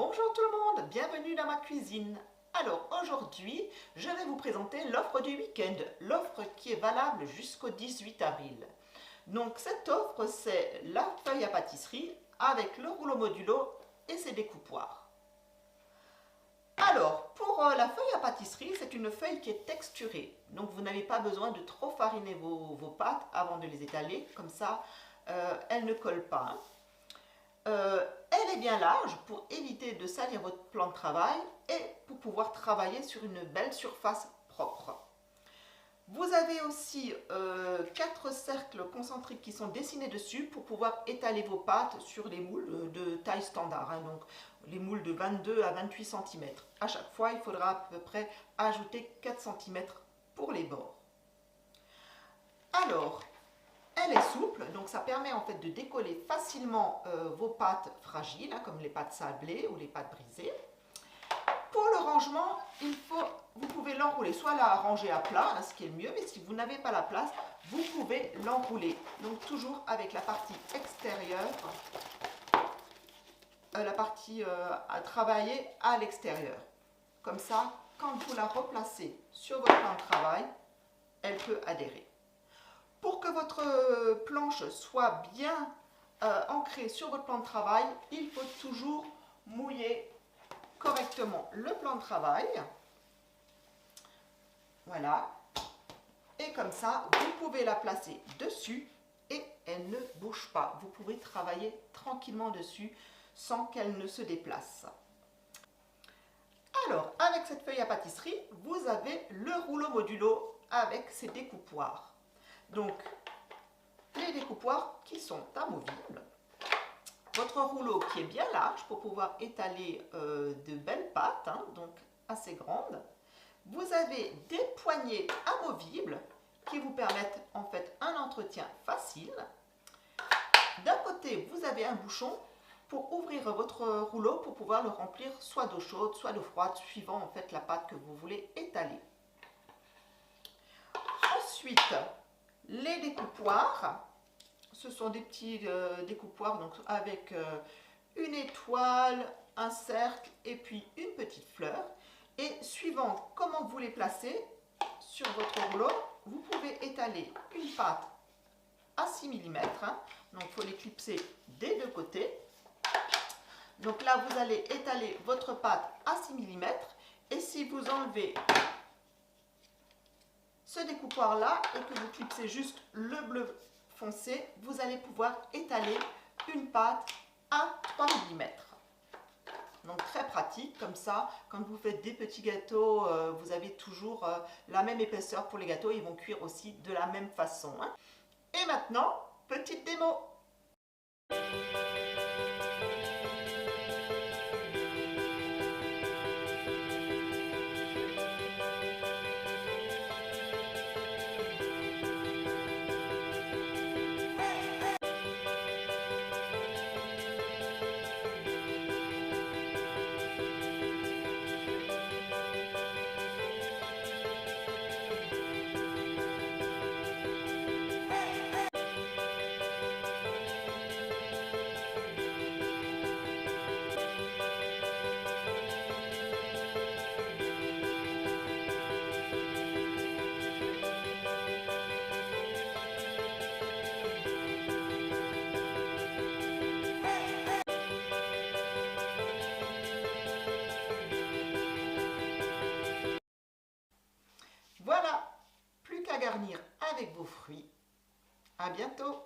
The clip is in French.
Bonjour tout le monde, bienvenue dans ma cuisine. Alors aujourd'hui, je vais vous présenter l'offre du week-end, l'offre qui est valable jusqu'au 18 avril. Donc cette offre, c'est la feuille à pâtisserie avec le rouleau modulo et ses découpoirs. Alors, pour la feuille à pâtisserie, c'est une feuille qui est texturée. Donc vous n'avez pas besoin de trop fariner vos pâtes avant de les étaler, comme ça, elles ne collent pas. Elle est bien large pour éviter de salir votre plan de travail et pour pouvoir travailler sur une belle surface propre. Vous avez aussi 4 cercles concentriques qui sont dessinés dessus pour pouvoir étaler vos pâtes sur les moules de taille standard, hein, donc les moules de 22 à 28 cm. À chaque fois, il faudra à peu près ajouter 4 cm pour les bords. Alors, elle est souple, donc ça permet en fait de décoller facilement vos pâtes fragiles, hein, comme les pâtes sablées ou les pâtes brisées. Pour le rangement, vous pouvez l'enrouler, soit la ranger à plat, hein, ce qui est le mieux, mais si vous n'avez pas la place, vous pouvez l'enrouler. Donc toujours avec la partie extérieure, la partie à travailler à l'extérieur. Comme ça, quand vous la replacez sur votre plan de travail, elle peut adhérer. Pour que votre planche soit bien ancrée sur votre plan de travail, il faut toujours mouiller correctement le plan de travail. Voilà. Et comme ça, vous pouvez la placer dessus et elle ne bouge pas. Vous pouvez travailler tranquillement dessus sans qu'elle ne se déplace. Alors, avec cette feuille à pâtisserie, vous avez le rouleau modulo avec ses découpoirs. Donc, les découpoirs qui sont amovibles. Votre rouleau qui est bien large pour pouvoir étaler de belles pâtes, hein, donc assez grandes. Vous avez des poignées amovibles qui vous permettent en fait un entretien facile. D'un côté, vous avez un bouchon pour ouvrir votre rouleau pour pouvoir le remplir soit d'eau chaude, soit d'eau froide, suivant en fait la pâte que vous voulez étaler. Ensuite, les découpoirs. Ce sont des petits découpoirs donc avec une étoile, un cercle et puis une petite fleur. Et suivant comment vous les placez sur votre rouleau, vous pouvez étaler une pâte à 6 mm. Hein, donc il faut les clipser des deux côtés. Donc là, vous allez étaler votre pâte à 6 mm. Et si vous enlevez ce découpoir là et que vous clipsez juste le bleu foncé, vous allez pouvoir étaler une pâte à 3 mm. Donc très pratique, comme ça, quand vous faites des petits gâteaux, vous avez toujours la même épaisseur pour les gâteaux, ils vont cuire aussi de la même façon. Hein. Et maintenant, petite démo. Voilà, plus qu'à garnir avec vos fruits. À bientôt!